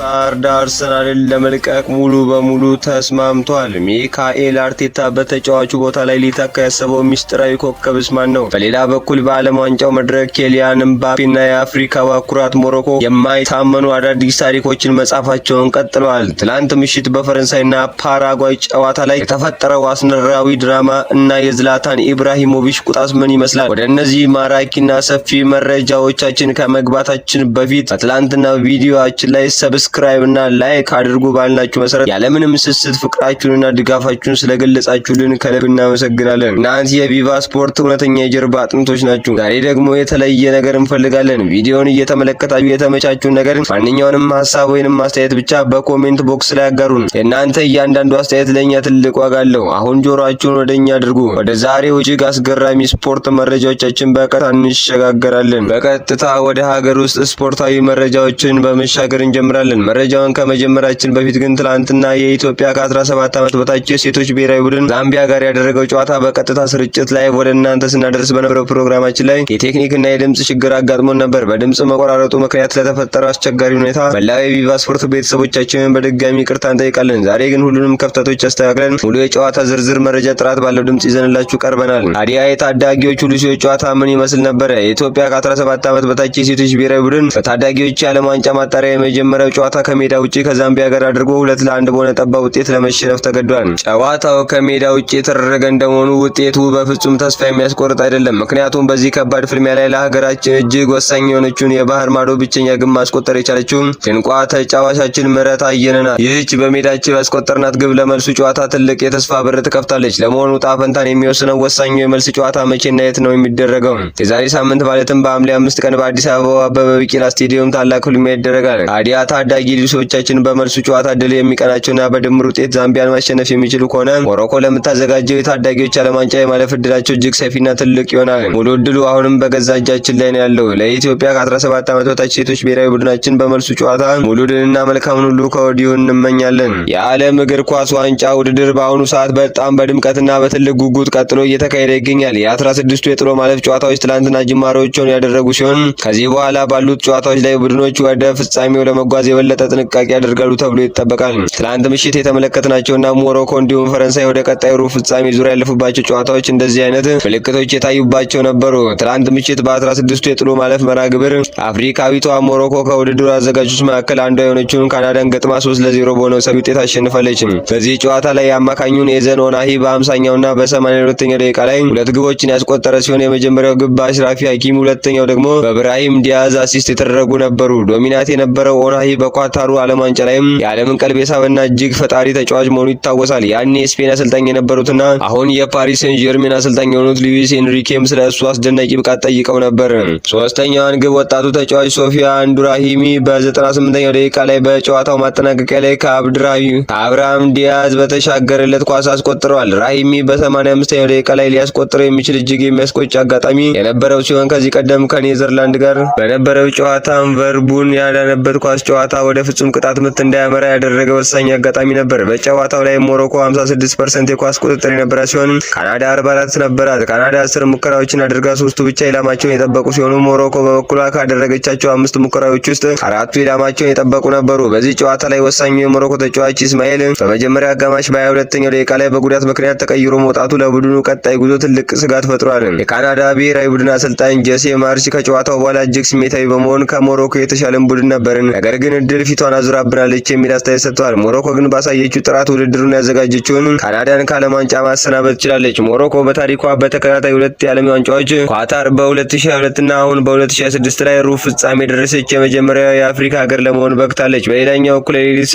ኦዴጋርድ አርሰናልን ለመልቀቅ ሙሉ በሙሉ ተስማምቷል። ሚካኤል አርቴታ በተጫዋቹ ቦታ ላይ ሊተካ ያሰበው ሚስጥራዊ ኮከብስ ማን ነው? በሌላ በኩል በዓለም ዋንጫው መድረክ ኬሊያን ምባፔና የአፍሪካ ኩራት ሞሮኮ የማይታመኑ አዳዲስ ታሪኮችን መጻፋቸውን ቀጥለዋል። ትላንት ምሽት በፈረንሳይና ፓራጓይ ጨዋታ ላይ የተፈጠረው አስነራዊ ድራማ እና የዝላታን ኢብራሂሞቪች ቁጣስ ምን ይመስላል? ወደ እነዚህ ማራኪና ሰፊ መረጃዎቻችን ከመግባታችን በፊት በትላንትና ቪዲዮአችን ላይ ሰብስክራይብ እና ላይክ አድርጉ ባልናችሁ መሰረት ያለምንም ስስት ፍቅራችሁንና ድጋፋችሁን ስለገለጻችሁልን ከልብ እናመሰግናለን። እናንተ የቪቫ ስፖርት እውነተኛ የጀርባ አጥንቶች ናችሁ። ዛሬ ደግሞ የተለየ ነገር እንፈልጋለን። ቪዲዮውን እየተመለከታችሁ የተመቻችሁን ነገር ማንኛውንም ሐሳብ ወይንም አስተያየት ብቻ በኮሜንት ቦክስ ላይ አጋሩን። የእናንተ እያንዳንዱ አስተያየት ለኛ ትልቅ ዋጋ አለው። አሁን ጆሮአችሁን ወደኛ አድርጉ። ወደ ዛሬው እጅግ አስገራሚ ስፖርት መረጃዎቻችን በቀጥታ እንሸጋገራለን። በቀጥታ ወደ ሀገር ውስጥ ስፖርታዊ መረጃዎችን በመሻገር እንጀምራለን። መረጃውን ከመጀመራችን በፊት ግን ትላንትና የኢትዮጵያ ከ17 ዓመት በታች የሴቶች ብሔራዊ ቡድን ዛምቢያ ጋር ያደረገው ጨዋታ በቀጥታ ስርጭት ላይ ወደ እናንተ ስናደርስ በነበረው ፕሮግራማችን ላይ የቴክኒክና የድምጽ ችግር አጋጥሞን ነበር። በድምጽ መቆራረጡ ምክንያት ለተፈጠረው አስቸጋሪ ሁኔታ መላው የቪቫ ስፖርት ቤተሰቦቻችንን በድጋሚ ይቅርታ እንጠይቃለን። ዛሬ ግን ሁሉንም ክፍተቶች አስተካክለን ሙሉ የጨዋታ ዝርዝር መረጃ ጥራት ባለው ድምጽ ይዘንላችሁ ቀርበናል። ታዲያ የታዳጊዎቹ ሉሲዎች ጨዋታ ምን ይመስል ነበር? የኢትዮጵያ ከ17 ዓመት በታች የሴቶች ብሔራዊ ቡድን በታዳጊዎች የዓለም ዋንጫ ማጣሪያ የመጀመሪያው ጨዋታ ከሜዳ ውጪ ከዛምቢያ ጋር አድርጎ 2-1 በሆነ ጠባብ ውጤት ለመሸነፍ ተገዷል። ጨዋታው ከሜዳ ውጪ የተደረገ እንደመሆኑ ውጤቱ በፍጹም ተስፋ የሚያስቆርጥ አይደለም። ምክንያቱም በዚህ ከባድ ፍልሚያ ላይ ለሀገራችን እጅግ ወሳኝ የሆነችውን የባህር ማዶ ብቸኛ ግብ ማስቆጠር የቻለችው ድንቋ ተጫዋቻችን ምህረት አየለ ናት። ይህች በሜዳችን ያስቆጠርናት ግብ ለመልሱ ጨዋታ ትልቅ የተስፋ በር ትከፍታለች። ለመሆኑ ዕጣ ፈንታን የሚወስነው ወሳኙ የመልስ ጨዋታ መቼና የት ነው የሚደረገው? የዛሬ ሳምንት ማለትም በሐምሌ 5 ቀን በአዲስ አበባ አበበ ቢቂላ ስቴዲየም ታላቅ ፍልሚያ ይደረጋል። ታዲያ ታዳጊ ልጆቻችን በመልሱ ጨዋታ ድል የሚቀናቸውና በድምር ውጤት ዛምቢያን ማሸነፍ የሚችሉ ከሆነ ሞሮኮ ለምታዘጋጀው የታዳጊዎች ዓለም ዋንጫ የማለፍ እድላቸው እጅግ ሰፊና ትልቅ ይሆናል። ሙሉ እድሉ አሁንም በገዛ እጃችን ላይ ነው ያለው። ለኢትዮጵያ ከ17 ዓመት በታች ሴቶች ብሔራዊ ቡድናችን በመልሱ ጨዋታ ሙሉ ድልና መልካሙን ሁሉ ከወዲሁ እንመኛለን። የዓለም እግር ኳስ ዋንጫ ውድድር በአሁኑ ሰዓት በጣም በድምቀትና በትልቅ ጉጉት ቀጥሎ እየተካሄደ ይገኛል። የ16ቱ የጥሎ ማለፍ ጨዋታዎች ትላንትና ጅማሮቻቸውን ያደረጉ ሲሆን ከዚህ በኋላ ባሉት ጨዋታዎች ላይ ቡድኖች ወደ ፍጻሜው ለመጓዝ የበለጠ ጥንቃቄ ያደርጋሉ ተብሎ ይጠበቃል። ትላንት ምሽት የተመለከትናቸውና ሞሮኮ እንዲሁም ፈረንሳይ ወደ ቀጣዩ ሩብ ፍጻሜ ዙሪያ ያለፉባቸው ጨዋታዎች እንደዚህ አይነት ምልክቶች የታዩባቸው ነበሩ። ትላንት ምሽት በ16ቱ የጥሎ ማለፍ መርሃ ግብር አፍሪካዊቷ ሞሮኮ ከውድድሩ አዘጋጆች መካከል አንዷ የሆነችውን ካናዳን ገጥማ 3-0 በሆነ ሰፊ ውጤት አሸንፋለች። በዚህ ጨዋታ ላይ አማካኙን ኤዘን ኦናሂ በ50ኛውና በ82ኛው ደቂቃ ላይ ሁለት ግቦችን ያስቆጠረ ሲሆን የመጀመሪያው ግብ በአሽራፊ ሀኪም፣ ሁለተኛው ደግሞ በብራሂም ዲያዝ አሲስት የተደረጉ ነበሩ። ዶሚናት የነበረው ኦናሂ በኳታሩ ዓለም ዋንጫ ላይም የዓለምን ቀልብ የሳበና እጅግ ፈጣሪ ተጫዋች መሆኑ ይታወሳል። ያኔ የስፔን አሰልጣኝ የነበሩትና አሁን የፓሪስ ሴን ጀርሜን አሰልጣኝ የሆኑት ሉዊስ ኤንሪኬም ስለ እሱ አስደናቂ ብቃት ጠይቀው ነበር። ሶስተኛዋን ግብ ወጣቱ ተጫዋች ሶፊያ አንዱራሂሚ በ98ኛው ደቂቃ ላይ በጨዋታው ማጠናቀቂያ ላይ ከአብርሃም ዲያዝ በተሻገረለት ኳስ አስቆጥረዋል። ራሂሚ በ85ኛው ደቂቃ ላይ ሊያስቆጥረው የሚችል እጅግ የሚያስቆጭ አጋጣሚ የነበረው ሲሆን ከዚህ ቀደም ከኔዘርላንድ ጋር በነበረው ጨዋታ ቨርቡን ያዳነበት ኳስ ጨዋታ ወደ ፍጹም ቅጣት ምት እንዳያመራ ያደረገ ወሳኝ አጋጣሚ ነበር። በጨዋታው ላይ ሞሮኮ 56% የኳስ ቁጥጥር የነበራት ሲሆን ካናዳ 44 ነበራት። ካናዳ 10 ሙከራዎችን አድርጋ 3ቱ ብቻ ኢላማቸውን የጠበቁ ሲሆኑ ሞሮኮ በበኩሏ ካደረገቻቸው 5 ሙከራዎች ውስጥ 4ቱ ኢላማቸውን የጠበቁ ነበሩ። በዚህ ጨዋታ ላይ ወሳኙ የሞሮኮ ተጫዋች ኢስማኤል በመጀመሪያ አጋማሽ በ22ኛው ደቂቃ ላይ በጉዳት ምክንያት ተቀይሮ መውጣቱ ለቡድኑ ቀጣይ ጉዞ ትልቅ ስጋት ፈጥሯል። የካናዳ ብሔራዊ ቡድን አሰልጣኝ ጄሴ ማርሽ ከጨዋታው በኋላ እጅግ ስሜታዊ በመሆን ከሞሮኮ የተሻለን ቡድን ነበርን፣ ነገር ግን እድል ፊቷን አዙራብናለች የሚል አስተያየት ሰጥተዋል። ሞሮኮ ግን ባሳየችው ጥራት ውድድሩን ያዘጋጀችውን ካናዳን ከዓለም ዋንጫ ማሰናበት ችላለች። ሞሮኮ በታሪኳ በተከታታይ 2 የዓለም ዋንጫዎች ኳታር በ2022 እና አሁን በ2026 ላይ ሩብ ፍጻሜ ደረሰች የመጀመሪያ የአፍሪካ ሀገር ለመሆን በቅታለች። በሌላኛው እኩለ ሌሊት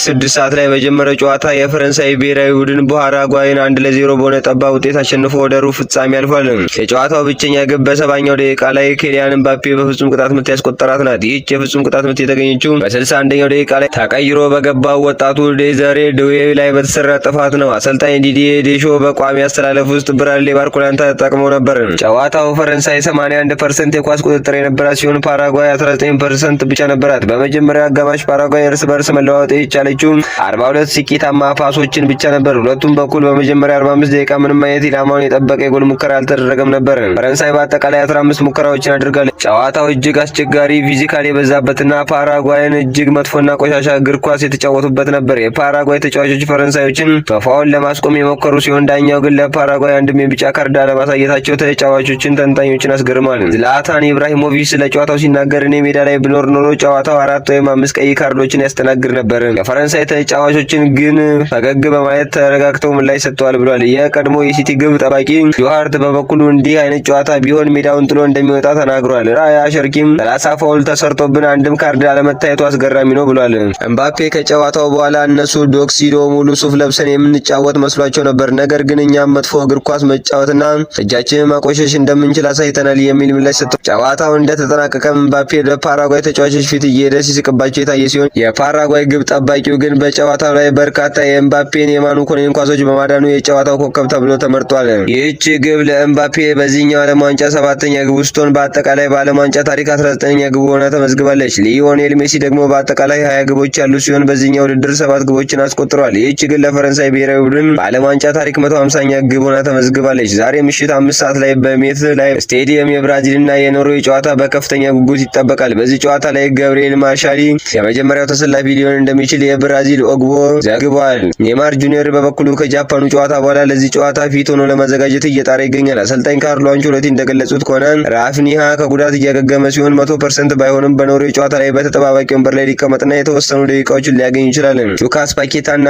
6 ሰዓት ላይ በጀመረው ጨዋታ የፈረንሳይ ብሔራዊ ቡድን ፓራጓይን 1-0 በሆነ ጠባብ ውጤት አሸንፎ ወደ ሩብ ፍጻሜ አልፏል። የጨዋታው ብቸኛ ግብ በ70ኛው ደቂቃ ላይ ኬሊያን ምባፔ በፍጹም ቅጣት ምት ያስቆጠራት ናት። ይህች የፍጹም ቅጣት ምት የተገኘችው በ61ኛው ደቂቃ ላይ ተቀይሮ በገባው ወጣቱ ዴዘሬ ድዌ ላይ በተሰራ ጥፋት ነው። አሰልጣኝ ዲዲዬ ዴሾ በቋሚ አስተላለፍ ውስጥ ብራድሊ ባርኮላን ተጠቅመው ነበር። ጨዋታው ፈረንሳይ 81% የኳስ ቁጥጥር የነበራት ሲሆን ፓራጓይ 19% ብቻ ነበራት። በመጀመሪያው አጋማሽ ፓራጓይ እርስ በርስ መለዋወጥ የቻለችው 42 ስኬታማ ፓሶችን ብቻ ነበር። ሁለቱም በኩል በመጀመሪያ 45 ደቂቃ ምንም አይነት ኢላማውን የጠበቀ የጎል ሙከራ አልተደረገም ነበር። ፈረንሳይ በአጠቃላይ 15 ሙከራዎችን አድርጋለች። ጨዋታው እጅግ እጅግ አስቸጋሪ ፊዚካል የበዛበትና ፓራጓይን እጅግ መጥፎና ቆሻሻ እግር ኳስ የተጫወቱበት ነበር። የፓራጓይ ተጫዋቾች ፈረንሳዮችን በፋውል ለማስቆም የሞከሩ ሲሆን ዳኛው ግን ለፓራጓይ አንድም የቢጫ ካርድ አለማሳየታቸው ተጫዋቾችን ተንታኞችን አስገርሟል። ዝላታን ኢብራሂሞቪች ስለ ጨዋታው ሲናገር እኔ ሜዳ ላይ ብኖር ኖሮ ጨዋታው 4 ወይም 5 ቀይ ካርዶችን ያስተናግድ ነበር። የፈረንሳይ ተጫዋቾችን ግን ፈገግ በማለት ተረጋግተው ምላሽ ሰጥተዋል ብሏል። የቀድሞ የሲቲ ግብ ጠባቂ ጆሃርት በበኩሉ እንዲህ አይነት ጨዋታ ቢሆን ሜዳውን ጥሎ እንደሚወጣ ተናግሯል። ራያ ሸርኪም 30 ፋውል ተሰርቶብን አንድም ካርድ አለመታየቱ አስገራሚ ነው ብሏል። ኤምባፔ ከጨዋታው በኋላ እነሱ ዶክሲዶ ሙሉ ሱፍ ለብሰን የምንጫወት መስሏቸው ነበር፣ ነገር ግን እኛም መጥፎ እግር ኳስ መጫወትና እጃችንን ማቆሸሽ እንደምንችል አሳይተናል የሚል ምላሽ ሰጥቷል። ጨዋታው እንደተጠናቀቀ ኤምባፔ በፓራጓይ ተጫዋቾች ፊት እየሄደ ሲስቅባቸው የታየ ሲሆን የፓራጓይ ግብ ጠባቂው ግን በጨዋታው ላይ በርካታ የኤምባፔን የማኑ ኮኔን ኳሶች በማዳኑ የጨዋታው ኮከብ ተብሎ ተመርጧል። ይህች ግብ ለኤምባፔ በዚህኛው ዓለም ዋንጫ 7ኛ ግብ ስትሆን በአጠቃላይ በዓለም ዋንጫ ታሪክ 19ኛ ግብ ሆና ተመዝግባለች። ሊዮኔል ሜሲ ደግሞ በአጠቃላይ 20 ግቦች ያሉ ሲሆን በዚህኛው ውድድር 7 ግቦችን አስቆጥሯል። ይህች ግን ለፈረንሳይ ብሔራዊ ቡድን በዓለም ዋንጫ ታሪክ 150ኛ ግብ ሆና ተመዝግባለች። ዛሬ ምሽት 5 ሰዓት ላይ በሜት ላይ ስቴዲየም የብራዚልና የኖርዌይ ጨዋታ በከፍተኛ ጉጉት ይጠበቃል። በዚህ ጨዋታ ላይ ገብርኤል ማርሻሊ የመጀመሪያው ተሰላፊ ሊሆን እንደሚችል የብራዚል ኦግቦ ዘግቧል። ኔይማር ጁኒየር በበኩሉ ከጃፓኑ ጨዋታ በኋላ ለዚህ ጨዋታ ፊት ሆኖ ለመዘጋጀት እየጣረ ይገኛል። አሰልጣኝ ካርሎ አንቸሎቲ እንደገለጹት ከሆነ ራፍኒሃ ከጉዳት እያገገመ ሲሆን 100% ባይሆንም በኖርዌይ ጨዋታ ላይ በተጠባባቂ ወንበር ላይ ሊቀመጥና የተወሰኑ ደቂቃዎችን ሊያገኝ ይችላል። ሉካስ ፓኬታና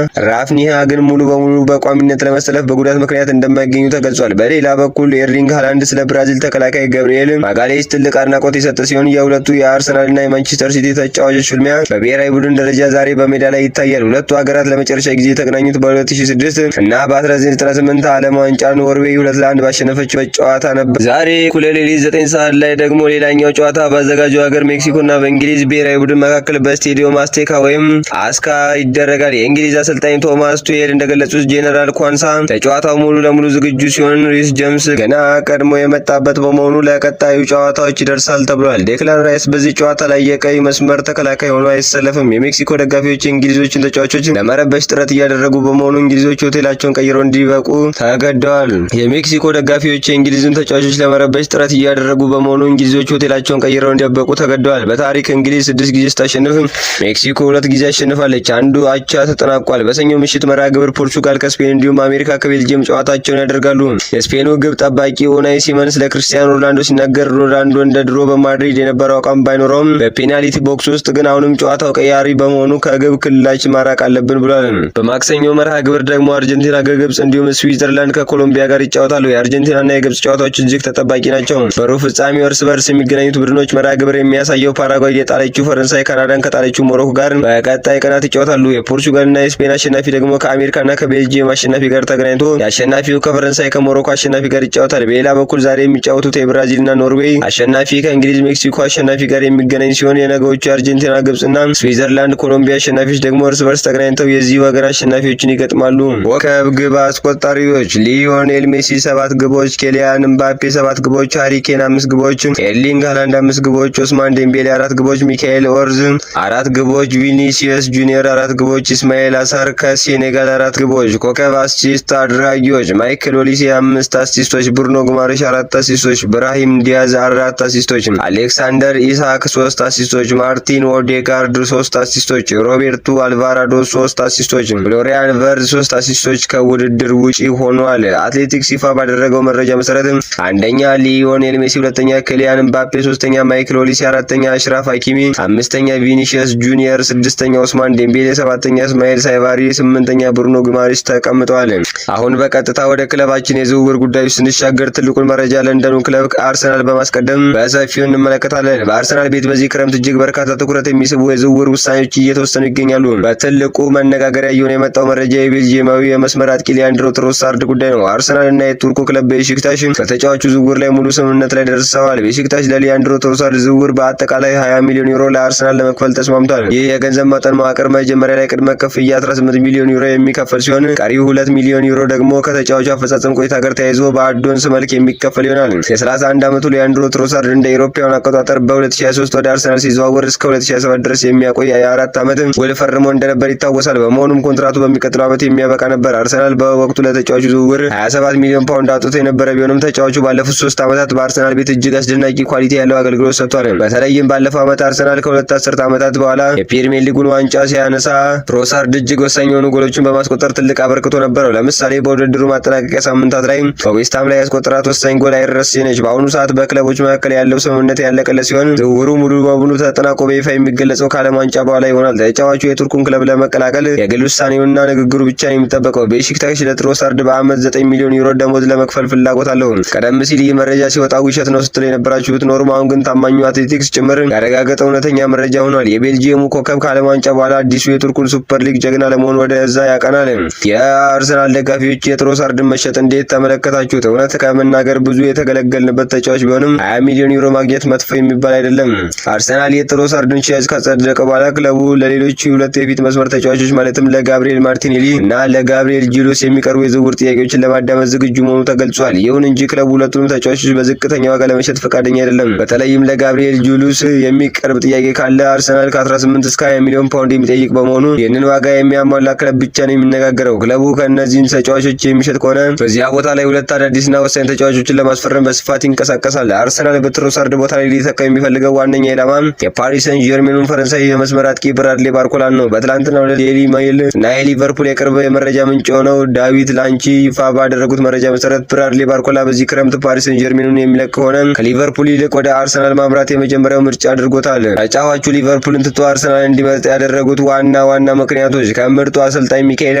ራፍኒሃ ግን ሙሉ በሙሉ በቋሚነት ለመሰለፍ በጉዳት ምክንያት እንደማይገኙ ተገልጿል። በሌላ በኩል ኤርሊንግ ሃላንድ ስለ ብራዚል ተከላካይ ገብርኤል ማጋሌስ ትልቅ አድናቆት የሰጠ ሲሆን የሁለቱ የአርሰናልና የማንቸስተር ሲቲ ተጫዋቾች ፍልሚያ በብሔራዊ ቡድን ደረጃ ዛሬ በሜዳ ላይ ይታያል። ሁለቱ ሀገራት ለመጨረሻ ጊዜ የተገናኙት በ2006 እና በ1998 ዓለም ዋንጫ ኖርዌይ 2-1 ባሸነፈችበት ጨዋታ ነበር። ዛሬ እኩለ ሌሊት 9 ሰዓት ላይ ደግሞ ሌላኛው ጨዋታ በአዘጋጁ ሀገር ሜክሲኮና በእንግሊዝ ብሔራዊ ቡድን መካከል በስቴዲየም አስቴካ ወይም አስካ ይደረጋል። የእንግሊዝ አሰልጣኝ ቶማስ ቱሄል እንደገለጹት ጄኔራል ኳንሳ ለጨዋታው ሙሉ ለሙሉ ዝግጁ ሲሆን ሪስ ጄምስ ገና ቀድሞ የመጣበት በመሆኑ ለቀጣዩ ጨዋታዎች ይደርሳል ተብሏል። ዴክላን ራይስ በዚህ ጨዋታ ላይ የቀይ መስመር ተከላካይ ሆኖ አይሰለፍም። የሜክሲኮ ደጋፊዎች የእንግሊዞችን ተጫዋቾች ለመረበሽ ጥረት እያደረጉ በመሆኑ እንግሊዞች ሆቴላቸውን ቀይረው እንዲበቁ ተገደዋል። የሜክሲኮ ደጋፊዎች የእንግሊዝን ተጫዋቾች ለመረበሽ ጥረት እያደረጉ በመሆኑ እንግሊዞች ሆቴላቸውን ቀይረው እንዲበቁ ተገደዋል። በታሪክ እንግሊዝ 6 ጊዜ ስታሸንፍ ሜክሲኮ 2 ጊዜ አሸንፋለች። አንዱ አቻ ተጠናቋል። በሰኞ ምሽት መርሃ ግብር ፖርቹጋል ከስፔን እንዲሁም አሜሪካ ከቤልጅየም ጨዋታቸውን ያደርጋሉ። የስፔኑ ግብ ጠባቂ ኡናይ ሲመን ስለ ክርስቲያኖ ሮናልዶ ሲናገር ሮናልዶ እንደ ድሮ በማድሪድ የነበረው አቋም ባይኖረውም በፔናልቲ ቦክስ ውስጥ ግን አሁንም ጨዋታው ቀያሪ በመሆኑ ከግብ ክልላችን ማራቅ አለብን ብሏል። በማክሰኞ መርሃ ግብር ደግሞ አርጀንቲና ከግብጽ እንዲሁም ስዊዘርላንድ ከኮሎምቢያ ጋር ይጫወታሉ። የአርጀንቲናና የግብጽ ጨዋታዎች እጅግ ተጠባቂ ናቸው። በሩብ ፍጻሜው እርስ በርስ የሚገናኙት ቡድኖች መርሃ ግብር የሚያሳየው ፓራጓይ የጣለችው ፈረንሳይ ካናዳን ከጣለችው ሞሮኮ ጋር በቀጣይ ቀናት ይጫወታሉ። የፖርቹጋልና የስፔን አሸናፊ ደግሞ ከአሜሪካና ከቤልጂየም አሸናፊ ጋር ተገናኝቶ የአሸናፊው ከፈረንሳይ ከሞሮኮ አሸናፊ ጋር ይጫወታል። በሌላ በኩል ዛሬ የሚጫወቱት የብራዚልና ኖርዌይ አሸናፊ ከእንግሊዝ ሜክሲኮ አሸናፊ ጋር የሚገናኝ ሲሆን የነገዎቹ የአርጀንቲና ግብጽና ስዊዘርላንድ ኮሎምቢያ አሸናፊዎች ደግሞ እርስ በርስ ተገናኝተው የዚሁ ሀገር አሸናፊዎችን ይገጥማሉ። ኮከብ ግብ አስቆጣሪዎች ሊዮኔል ሜሲ 7 ግቦች፣ ኬሊያን ምባፔ 7 ግቦች፣ ሃሪ ኬን 5 ግቦች፣ ኤርሊንግ ሃላንድ 5 ግቦች፣ ኦስማን ዴምቤሌ 4 ግቦች፣ ሚካኤል ኦርዝ 4 ግቦች፣ ቪኒሲየስ ጁኒየር 4 ግቦች፣ ኢስማኤል አሳር ከሴኔጋል 4 ግቦች። ኮከብ አሲስት አድራጊዎች ማይክል ኦሊሴ 5 አሲስቶች፣ ብሩኖ ጉማሬሽ 4 አሲስቶች፣ ብራሂም ዲያዝ 4 አሲስቶች፣ አሌክሳንደር ኢሳክ 3 አሲስቶች፣ ማርቲን ኦዴጋርድ 3 አሲስቶች፣ ሮቤርቱ አልቫራዶ 3 አሲስቶች፣ ፍሎሪያን ቨርዝ 3 አሲስቶች ከውድድር ውጪ ሆኗል። አትሌቲክስ ይፋ ባደረገው መረጃ መሰረት አንደኛ ሊዮኔል ሜሲ፣ ሁለተኛ ኬሊያን ምባፔ፣ ሶስተኛ ማይክል ኦሊሴ፣ አራተኛ አሽራፍ ሀኪሚ፣ አምስተኛ ቪኒሺየስ ጁኒየር፣ ስድስተኛ ኦስማን ዴምቤሌ፣ ሰባተኛ እስማኤል ሳይባሪ፣ ስምንተኛ ብሩኖ ጉማሬሽ ተቀምጠዋል። አሁን በቀጥታ ወደ ክለባችን የዝውውር ጉዳዮች ስንሻገር ትልቁን መረጃ ለንደኑ ክለብ አርሰናል በማስቀደም በሰፊው እንመለከታለን። በአርሰናል ቤት በዚህ ክረምት እጅግ በርካታ ትኩረት የሚስቡ የዝውውር ውሳኔዎች እየተወሰኑ ይገኛሉ። በትልቁ መነጋገሪያ እየሆነ የመጣው መረጃ የቤልጂየማዊ የመስመር አጥቂ ሊያንድሮ ትሮሳርድ ጉዳይ ነው። አርሰናል እና የቱርኩ ክለብ ቤሺክታሽ በተጫዋቹ ዝውውር ላይ ሙሉ ስምምነት ላይ ደርሰዋል። ቤሺክታሽ ለሊያንድሮ ትሮሳርድ ዝውውር በአጠቃላይ 20 ሚሊዮን ዩሮ ለአርሰናል ለመክፈል ተስማምቷል። ይህ የገንዘብ መጠን መዋቅር መጀመሪያ ላይ ቅድመ ክፍያ 18 ሚሊዮን ዩሮ የሚከፈል ሲሆን ቀሪው 2 ሚሊዮን ዩሮ ደግሞ ከተጫዋቹ አፈጻጸም ቆይታ ጋር ተያይዞ በአዶንስ መልክ የሚከፈል ይሆናል። የ31 ዓመቱ ሊያንድሮ ትሮሳርድ እንደ አውሮፓውያን አቆጣጠር በ2023 ወደ አርሰናል ሲዘዋወር እስከ 2027 ድረስ የሚያቆይ የ4 ዓመት ውል ፈርሞ እንደነበር ይታወሳል። በመሆኑም ኮንትራቱ በሚቀጥለው ዓመት የሚያበቃ ነበር። አርሰናል በወቅቱ ለተጫዋቹ ዝውውር 27 ሚሊዮን ፓውንድ አውጥቶ የነበረ ቢሆንም ተጫዋቹ ባለፉት 3 ዓመታት በአርሰናል ቤት እጅግ አስደናቂ ኳሊቲ ያለው አገልግሎት ሰጥቷል። በተለይም ባለፈው ዓመት አርሰናል ከሁለት አስርት ዓመታት በኋላ የፕሪሚየር ሊጉን ዋንጫ ሲያነሳ ትሮሳርድ እጅግ ወሳኝ የሆኑ ጎሎችን በማስቆጠር ትልቅ አበርክቶ ነበረው። ለምሳሌ በውድድሩ ማጠናቀቂያ ሳምንታት ላይ በዌስትሃም ላይ ያስቆጠራት ወሳኝ ጎል አይረሴ ነች። በአሁኑ ሰዓት በክለቦች መካከል ያለው ስምምነት ያለቀለት ሲሆን ዝውውሩ ሙሉ በሙሉ ተጠናቆ በይፋ የሚገለጸው ከዓለም ዋንጫ በኋላ ይሆናል። ተጫዋቹ የቱርኩን ክለብ ለመቀላቀል የግል ውሳኔውና ንግግሩ ብቻ ነው የሚጠበቀው። ቤሺክታሽ ለትሮሳርድ በዓመት 9 ሚሊዮን ዩሮ ደሞዝ ለመክፈል ፍላጎት አለው። ቀደም ሲል ይህ መረጃ ሲወጣ ውሸት ነው ስትል የነበራችሁ ብትኖሩም አሁን ግን ታማኙ አትሌቲክስ ጭምር ያረጋገጠ እውነተኛ መረጃ ሆኗል። የቤልጂየሙ ኮከብ ከዓለም ዋንጫ በኋላ አዲሱ የቱርኩን ሱፐር ሊግ ጀግና ለመሆን ወደ እዛ ያቀናል። የአርሰናል ደጋፊዎች የትሮሳርድን መሸጥ እንዴት ተመለከታችሁት? እውነት ከመናገር ብዙ የተገለገልንበት ተጫዋች ቢሆንም 20 ሚሊዮን ዩሮ ማግኘት መጥፎ የሚባል አይደለም። አርሰናል የትሮሳርድን ሽያጭ ካጸደቀ በኋላ ክለቡ ለሌሎች ሁለት የፊት መስመር ተጫዋቾች ማለትም ለጋብሪኤል ማርቲኔሊ እና ለጋብሪኤል ጂሉስ የሚቀርቡ የዝውውር ጥያቄዎችን ለማዳመጥ ዝግጁ መሆኑ ተገልጿል። ይሁን እንጂ ክለቡ ሁለቱንም ተጫዋቾች በዝቅተኛ ዋጋ ለመሸጥ ፈቃደኛ አይደለም። በተለይም ለጋብሪኤል ጂሉስ የሚቀርብ ጥያቄ ካለ አርሰናል ከ18 እስከ 20 ሚሊዮን ፓውንድ የሚጠይቅ በመሆኑ ይህንን ዋጋ የሚያሟላ ክለብ ብቻ ነው የሚነጋገረው። ክለቡ ከእነዚህን ተጫዋቾች የሚሸጥ ከሆነ በዚያ ቦታ ላይ ሁለት አዳዲስና ወሳኝ ተጫዋቾችን ለማስፈረም በስፋት ይንቀሳቀሳል። አርሰናል በትሮሳርድ ቦታ ላይ ሊተካ የሚፈልገው ዋነኛ ኢላማ የፓሪስ ሰን ጀርሜኑን ፈረንሳይ የመስመር አጥቂ ብራድሊ ባርኮላን ነው። በትላንትናው ዕለት ዴይሊ ሜይል እና የሊቨርፑል የቅርብ የመረጃ ምንጭ የሆነው ዳዊት ላንቺ ይፋ ባደረጉት መረጃ መሰረት ብራድሊ ባርኮላ በዚህ ክረምት ፓሪስ ሰን ጀርሜኑን የሚለቅ ከሆነ ከሊቨርፑል ይልቅ ወደ አርሰናል ማምራት የመጀመሪያው ምርጫ አድርጎታል። ተጫዋቹ ሊቨርፑልን ትቶ አርሰናል እንዲመርጥ ያደረጉት ዋና ምክንያቶች ከምርጡ አሰልጣኝ ሚካኤል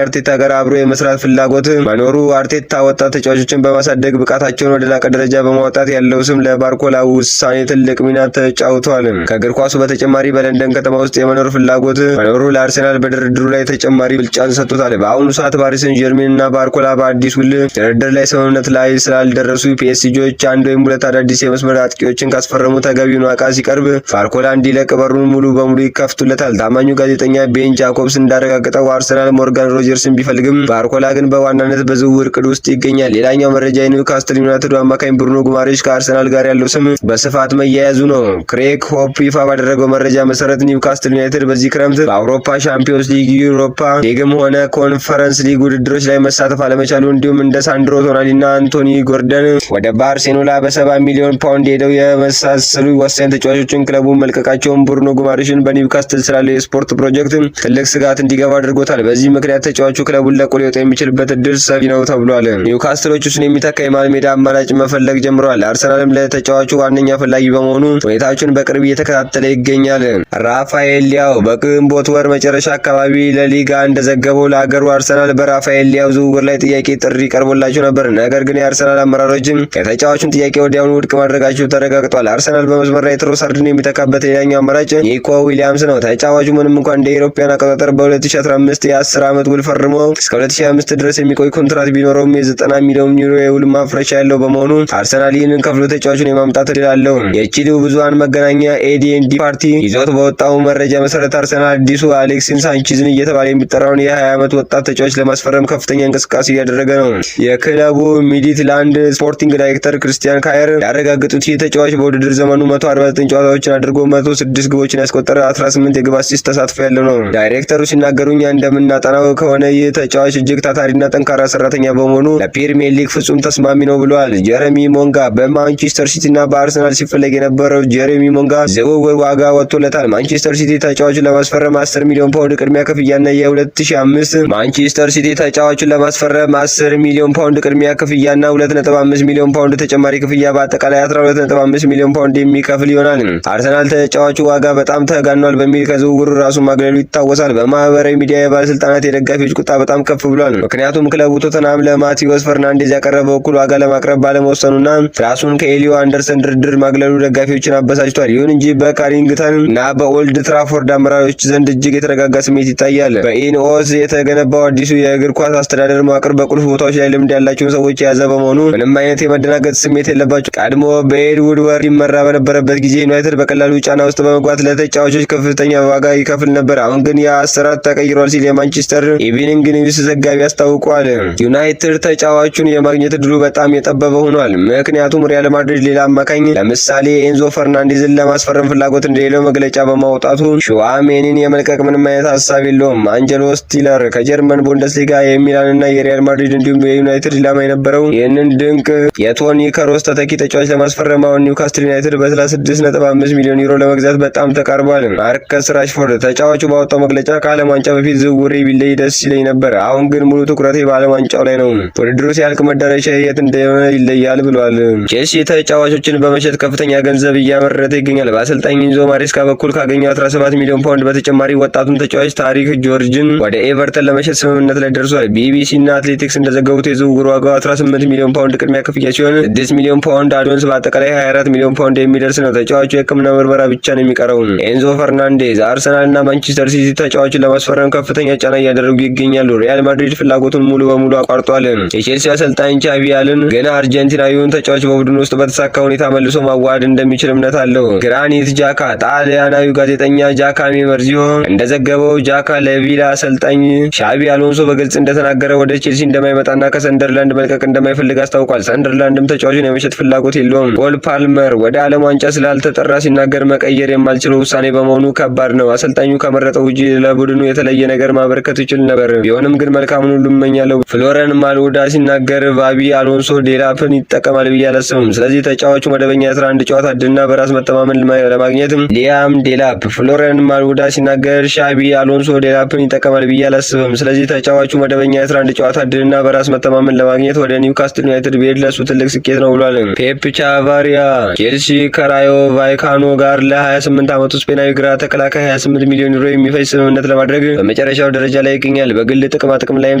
አርቴታ ጋር አብሮ የመስራት ፍላጎት መኖሩ፣ አርቴታ ወጣት ተጫዋቾችን በማሳደግ ብቃታቸውን ወደ ላቀ ደረጃ በማውጣት ያለው ስም ለባርኮላ ውሳኔ ትልቅ ሚና ተጫውቷል። ከእግር ኳሱ በተጨማሪ በለንደን ከተማ ውስጥ የመኖር ፍላጎት መኖሩ ለአርሰናል በድርድሩ ላይ ተጨማሪ ብልጫን ሰጥቶታል። በአሁኑ ሰዓት ፓሪስ ሰን ጀርሜን እና ባርኮላ በአዲስ ውል ድርድር ላይ ስምምነት ላይ ስላልደረሱ ፒኤስጂዎች አንድ ወይም ሁለት አዳዲስ የመስመር አጥቂዎችን ካስፈረሙ ተገቢውን ዋጋ ሲቀርብ ባርኮላ እንዲለቅ በሩን ሙሉ በሙሉ ይከፍቱለታል። ታማኙ ጋዜጠኛ ቤን ጃኮብስ እንዳረጋገጠው አርሰናል ሞርጋን ሮጀርስን ቢፈልግም ባርኮላ ግን በዋናነት በዝውውር ዕቅድ ውስጥ ይገኛል። ሌላኛው መረጃ የኒውካስትል ዩናይትድ አማካኝ ብሩኖ ጉማሬሽ ከአርሰናል ጋር ያለው ስም በስፋት መያያዙ ነው። ክሬግ ሆፕ ይፋ ባደረገው መረጃ መሰረት ኒውካስትል ዩናይትድ በዚህ ክረምት በአውሮፓ ሻምፒዮንስ ሊግ፣ ዩሮፓ ሊግም ሆነ ኮንፈረንስ ሊግ ውድድሮች ላይ መሳተፍ አለመቻሉ እንዲሁም እንደ ሳንድሮ ቶናሊና አንቶኒ ጎርደን ወደ ባርሴሎና በ70 ሚሊዮን ፓውንድ ሄደው የመሳሰሉ ወሳኝ ተጫዋቾችን ክለቡን መልቀቃቸውን ብሩኖ ጉማሬሽን በኒውካስትል ስላለው የስፖርት ፕሮጀክት ትልቅ ስጋት እንዲገባ አድርጎታል። በዚህ ምክንያት ተጫዋቹ ክለቡን ለቆ ሊወጣ የሚችልበት እድል ሰፊ ነው ተብሏል። ኒውካስትሎች እሱን የሚተካ የመሃል ሜዳ አማራጭ መፈለግ ጀምረዋል። አርሰናልም ለተጫዋቹ ዋነኛ ፈላጊ በመሆኑ ሁኔታዎችን በቅርብ እየተከታተለ ይገኛል። ራፋኤል ሊያው በግንቦት ወር መጨረሻ አካባቢ ለሊጋ እንደዘገበው ለሀገሩ አርሰናል በራፋኤል ሊያው ዝውውር ላይ ጥያቄ ጥሪ ቀርቦላቸው ነበር። ነገር ግን የአርሰናል አመራሮችም የተጫዋቹን ጥያቄ ወዲያውኑ ውድቅ ማድረጋቸው ተረጋግጧል። አርሰናል በመስመር ላይ ትሮሳርድን የሚተካበት ሌላኛው አማራጭ ኒኮ ዊሊያምስ ነው። ተጫዋቹ ምንም እንኳን እንደ ኢሮፓያን አቆጣጠር በ2015 የ10 ዓመት ውል ፈርሞ እስከ 2025 ድረስ የሚቆይ ኮንትራት ቢኖረውም የ90 ሚሊዮን ዩሮ የውል ማፍረሻ ያለው በመሆኑ አርሰናል ይህንን ከፍሎ ተጫዋቹን የማምጣት እድል አለው። የቺሊው ብዙሃን መገናኛ ኤዲኤንዲ ፓርቲ ይዞት በወጣው መረጃ መሰረት አርሰናል አዲሱ አሌክሲስ ሳንቼዝን እየተባለ የሚጠራውን የ20 ዓመት ወጣት ተጫዋች ለማስፈረም ከፍተኛ እንቅስቃሴ እያደረገ ነው። የክለቡ ሚድትላንድ ስፖርቲንግ ዳይሬክተር ክርስቲያን ካየር ያረጋገጡት ይህ ተጫዋች በውድድር ዘመኑ 149 ጨዋታዎችን አድርጎ 106 ግቦችን ያስቆጠረ 18 የግብ አሲስት ተሳትፎ ያለው ነው። ዳይሬክተሩ ሲናገሩ እኛ እንደምናጠናው ከሆነ ይህ ተጫዋች እጅግ ታታሪና ጠንካራ ሰራተኛ በመሆኑ ለፕሪሚየር ሊግ ፍጹም ተስማሚ ነው ብለዋል። ጀረሚ ሞንጋ በማንቸስተር ሲቲ እና በአርሰናል ሲፈለግ የነበረው ጀረሚ ሞንጋ ዝውውር ዋጋ ወጥቶለታል። ማንቸስተር ሲቲ ተጫዋቹን ለማስፈረም 10 ሚሊዮን ፓውንድ ቅድሚያ ክፍያና የ2005 ማንቸስተር ሲቲ ተጫዋቹን ለማስፈረም 10 ሚሊዮን ፓውንድ ቅድሚያ ክፍያና 2.5 ሚሊዮን ፓውንድ ተጨማሪ ክፍያ በአጠቃላይ 12.5 ሚሊዮን ፓውንድ የሚከፍል ይሆናል። አርሰናል ተጫዋቹ ዋጋ በጣም ተጋኗል በሚል ከዝውውሩ ራሱ ማግለሉ ይታወሳል። በማህበራዊ ሚዲያ የባለስልጣናት የደጋፊዎች ቁጣ በጣም ከፍ ብሏል። ምክንያቱም ክለቡ ቶተንሃም ለማቲዮስ ፈርናንዴዝ ያቀረበው እኩል ዋጋ ለማቅረብ ባለመወሰኑና ራሱን ከኤሊዮ አንደርሰን ድርድር ማግለሉ ደጋፊዎችን አበሳጭቷል። ይሁን እንጂ በካሪንግተን እና በኦልድ ትራፎርድ አመራሮች ዘንድ እጅግ የተረጋጋ ስሜት ይታያል። በኢንኦስ የተገነባው አዲሱ የእግር ኳስ አስተዳደር መዋቅር በቁልፍ ቦታዎች ላይ ልምድ ያላቸውን ሰዎች የያዘ በመሆኑ ምንም አይነት የመደናገጥ ስሜት የለባቸው። ቀድሞ በኤድ ውድወርድ ይመራ በነበረበት ጊዜ ዩናይትድ በቀላሉ ጫና ውስጥ በመግባት ለተጫዋቾች ከፍተኛ ዋጋ ይከፍል ነበር። አሁን ግን የአሰራር ተቀይሯል ሲል የማንቸስተር ኢቭኒንግ ኒውስ ዘጋቢ አስታውቋል። ዩናይትድ ተጫዋቹን የማግኘት እድሉ በጣም የጠበበ ሆኗል። ምክንያቱም ሪያል ማድሪድ ሌላ አማካኝ ለምሳሌ ኤንዞ ፈርናንዴዝን ለማስፈረም ፍላጎት እንደሌለው መግለጫ በማውጣቱ ሹዋሜኒን የመልቀቅ ምንም አይነት ሀሳብ የለውም። አንጀሎ ስቲለር ከጀርመን ቡንደስሊጋ የሚላን እና የሪያል ማድሪድ እንዲሁም የዩናይትድ ኢላማ የነበረው ይህንን ድንቅ የቶኒ ክሮስ ተተኪ ተጫዋች ለማስፈረም አሁን ኒውካስል ኒውካስትል ዩናይትድ በ36.5 ሚሊዮን ዩሮ ለመግዛት በጣም ተቃርቧል። ማርከስ ራሽፎርድ ተጫዋቹ ባወጣው መግለጫ ከዓለም ዋንጫ በፊት ዝውውሬ ቢለይ ደስ ይለኝ ነበር፣ አሁን ግን ሙሉ ትኩረቴ በዓለም ዋንጫው ላይ ነው። ውድድሩ ሲያልቅ መዳረሻ የት እንደሆነ ይለያል ብሏል። ቼልሲ ተጫዋቾችን በመሸጥ ከፍተኛ ገንዘብ እያመረተ ይገኛል። በአሰልጣኝ ኢንዞ ማሬስካ በኩል ካገኘው 17 ሚሊዮን ፓውንድ በተጨማሪ ወጣቱን ተጫዋች ታሪክ ጆርጅን ወደ ኤቨርተን ለመሸጥ ስምምነት ላይ ደርሷል። ቢቢሲ እና አትሌቲክስ እንደዘገቡት የዝውውሩ ዋጋው 18 ሚሊዮን ፓውንድ ቅድሚያ ክፍያ ሲሆን 6 ሚሊዮን ፓውንድ አድቫንስ በአጠቃላይ 24 ሚሊዮን ፓውንድ የሚደርስ ነው። ተጫዋቹ የሕክምና ምርመራ ብቻ ነው የሚቀረው። ኤንዞ ፈርናንዴዝ፣ አርሰናል እና ማንቸስተር ሲቲ ተጫዋቹን ለማስፈረም ከፍተኛ ጫና እያደረጉ ይገኛሉ። ሪያል ማድሪድ ፍላጎቱን ሙሉ በሙሉ አቋርጧል። የቼልሲ አሰልጣኝ ቻቪ አለን ገና አርጀንቲናዊውን ተጫዋች በቡድን ውስጥ በተሳካ ሁኔታ መልሶ ማዋሃድ እንደሚችል እምነት አለው። ግራኒት ጃካ ጣሊያናዊ ጋዜጠኛ ጃካሚ መርዚዮ እንደዘገበው ጃካ ለቪላ አሰልጣኝ ሻቢ አሎንሶ በግልጽ እንደተናገረ ወደ ቼልሲ እንደማይመጣና ከሰንደርላንድ መልቀቅ እንደማይፈልግ አስታውቋል። ሰንደርላንድም ተጫዋቹን የመሸጥ ፍላጎት የለውም። ኮል ፓልመር ወደ ዓለም ዋንጫ ስላልተጠራ ሲናገር መቀየር የማልችለው ውሳኔ በመሆኑ ከባድ ነው። አሰልጣኙ ከመረጠው ውጪ ለቡድኑ የተለየ ነገር ማበርከት ይችል ነበር። ቢሆንም ግን መልካሙን ሁሉ እመኛለሁ። ፍሎረን ማልውዳ ሲናገር ቫቢ አሎንሶ ዴላፕን ይጠቀማል ብዬ አላስብም። ስለዚህ ተጫዋቹ መደበኛ የ11 ጨዋታ ዕድልና በራስ መተማመን ለማግኘት ሊያም ዴላፕ። ፍሎረን ማልውዳ ሲናገር ሻቢ አሎንሶ ዴላፕን ይጠቀማል ብዬ አላስብም። ስለዚህ ተጫዋቹ መደበኛ የ11 ጨዋታ ዕድልና በራስ መተማመን ለማግኘት ወደ ኒውካስትል ዩናይትድ ቢሄድ ለሱ ትልቅ ስኬት ነው ብሏል። ፔፕ ቻቫሪያ ቼልሲ ከራዮ ቫይካኖ ጋር ለ28 ዓመቱ ስፔናዊ ግራ ተከላካይ 28 ሚሊዮን ዩሮ የሚፈጅ ስምምነት ለማድረግ በመጨረሻው ደረጃ ላይ ይገኛል። በግል ጥቅማ ጥቅም ላይም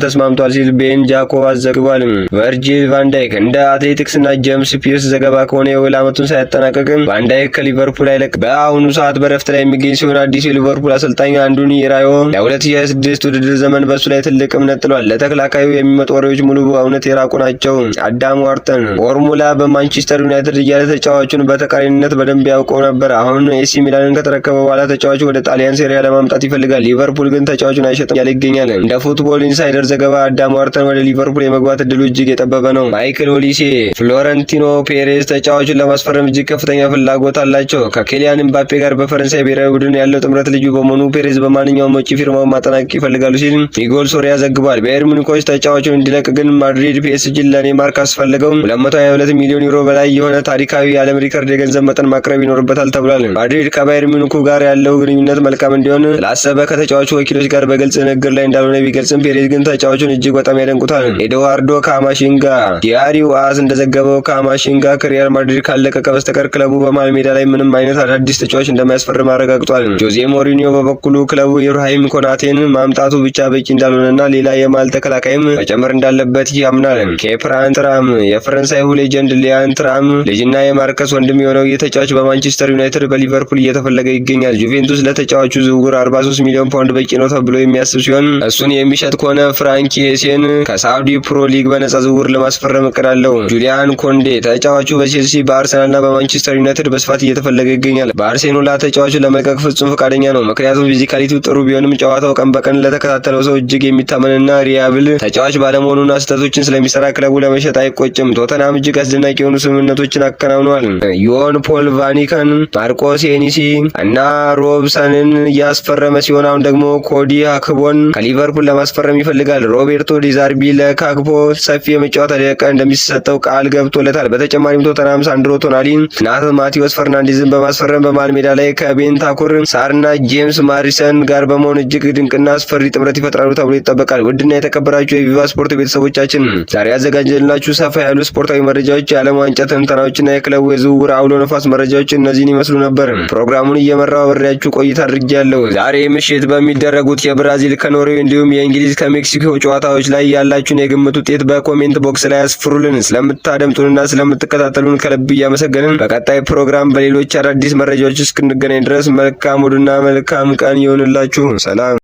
ተስማምቷል ሲል ቤን ጃኮብ ዘግቧል። ቨርጂል ቫንዳይክ እንደ አትሌቲክስ እና ጄምስ ፒርስ ዘገባ ከሆነ የውል ዓመቱን ሳያጠናቀቅ ቫንዳይክ ከሊቨርፑል አይለቅ በአሁኑ ሰዓት በረፍት ላይ የሚገኝ ሲሆን አዲሱ የሊቨርፑል አሰልጣኝ አንዶኒ ኢራዮ ለ2026 ውድድር ዘመን በሱ ላይ ትልቅ እምነት ጥሏል። ለተከላካዩ የሚመጡ ወሬዎች ሙሉ በእውነት የራቁ ናቸው። አዳም ዋርተን ፎርሙላ በማንቸስተር ዩናይትድ እያለ ተጫዋቹን በተቃራኒነት በደንብ ያውቀው ነበር። አሁን ኤሲ ሚላንን ከተረከበ በኋላ ተጫዋቹ ወደ ጣሊያን ሴሪያ ለማምጣት ይፈልጋል። ሊቨርፑል ግን ተጫዋቹን አይሸጥም ያለ ይገኛል። እንደ ፉትቦል ኢንሳይደር ዘገባ አዳም ዋርተን ወደ ሊቨርፑል የመግባት እድሉ እጅግ የጠበበ ነው። ማይክል ኦሊሴ ፍሎረንቲኖ ፔሬዝ ተጫዋቹን ለማስፈረም እጅግ ከፍተኛ ፍላጎት አላቸው። ከኬሊያን ኤምባፔ ጋር በፈረንሳይ ብሔራዊ ቡድን ያለው ጥምረት ልዩ በመሆኑ ፔሬዝ በማንኛውም ወጪ ፊርማውን ማጠናቀቅ ይፈልጋሉ ሲል ሚጎል ሶሪያ ዘግቧል። ባየር ሙኒኮች ተጫዋቹን እንዲለቅ ግን ማድሪድ ፒኤስጂን ለኔይማር ካስፈለገው 222 ሚሊዮን ዩሮ በላይ የሆነ ታሪካዊ የዓለም ሪከርድ የገንዘብ መጠን ማቅረብ ይኖርበታል ተብሏል። ማድሪድ ከባየር ሙኒኩ ጋር ያለው ግንኙነት መልካም እንዲሆን ስላሰበ ከተጫዋቹ ወኪሎች ጋር በግልጽ ንግግር ላይ እንዳልሆነ ቢገልጽም ፔሬዝ ግን ተጫዋቹን እጅግ በጣም ያደንቁታል። ኤድዋርዶ ካማሺንጋ ዲያሪው አስ እንደዘገበው ካማሺንጋ ከሪያል ማድሪድ ካለቀቀ በስተቀር ክለቡ በመሃል ሜዳ ላይ ምንም አይነት አዳዲስ ተጫዋች እንደማያስፈርም አረጋግጧል። ጆዜ ሞሪኒዮ በበኩሉ ክለቡ ኢብራሂም ኮናቴን ማምጣቱ ብቻ በቂ እንዳልሆነና ሌላ የመሃል ተከላካይም መጨመር እንዳለበት ያምናል። ኬፕራን ትራም የፈረንሳዩ ሌጀንድ ሊያን ትራም ልጅና የማርከስ ወንድም የሆነው የተጫዋች በማንቸስተር ዩናይትድ በሊቨርፑል እየተፈለገ ይገኛል። ጁቬንቱስ ለተጫዋቹ ዝውውር 43 ሚሊዮን ፓውንድ በቂ ነው ተብሎ የሚያስብ ሲሆን እሱን የሚሸጥ ከሆነ ፍራንኪ ኤሴን ከሳውዲ ፕሮ ሊግ በነጻ ዝውውር ለማስፈረም እቅድ አለው። ጁሊያን ኮንዴ ተጫዋቹ በቼልሲ በአርሰናልና በማንቸስተር ዩናይትድ በስፋት እየተፈለገ ይገኛል። ባርሴሎና ተጫዋቹን ለመልቀቅ ፍጹም ፈቃደኛ ነው። ምክንያቱም ፊዚካሊቲው ጥሩ ቢሆንም ጨዋታው ቀን በቀን ለተከታተለው ሰው እጅግ የሚታመንና ሪያብል ተጫዋች ባለመሆኑና ስህተቶችን ስለሚሰራ ክለቡ ለመሸጥ አይቆጭም። ቶተናም እጅግ አስደናቂ የሆኑ ስምምነቶችን አከናውኗል። ዮን ፖል ቫኒከን፣ ማርኮስ ሄኒሲ እና ሮብሰንን እያስፈረመ ሲሆን አሁን ደግሞ ኮዲ አክቦን ከሊቨርፑል ለማስፈረም ይፈልጋል። ሮቤርቶ ዲዛርቢ ለካክፖ ሰፊ የመጫወት ደቂቃ እንደሚሰጠው ቃል ገብቶለታል። በተጨማሪም ቶተናም ሳንድሮ ቶናሊን እና ማቴዎስ ፈርናንዴዝን በማስፈረም በመሃል ሜዳ ላይ ከቤንታኩር ሳርና ጄምስ ማሪሰን ጋር በመሆን እጅግ ድንቅና አስፈሪ ጥምረት ይፈጥራሉ ተብሎ ይጠበቃል። ውድና የተከበራችሁ የቪቫ ስፖርት ቤተሰቦቻችን ዛሬ ያዘጋጀንላችሁ ሰፋ ያሉ ስፖርታዊ መረጃዎች፣ የዓለም ዋንጫ ትንተናዎችና የክለቡ የዝውውር አውሎ ነፋስ መረጃዎች እነዚህን ይመስሉ ነበር። ፕሮግራሙን እየመራው አብሬያችሁ ቆይታ አድርጌያለሁ። ዛሬ ምሽት በሚደረጉት የብራዚል ከኖርዌይ እንዲሁም የእንግሊዝ ከሜክሲኮ ጨዋታዎች ላይ ያላችሁን የግምት ውጤት በኮሜንት ቦክስ ላይ አስፍሩልን። ስለምታደምጡንና ስለምትከታተሉን ከልብ እያመሰገንን በቀጣይ ፕሮግራም በሌሎች አዳዲስ መረጃዎች እስክንገናኝ ድረስ መልካም ውድና መልካም ቀን ይሆንላችሁ። ሰላም።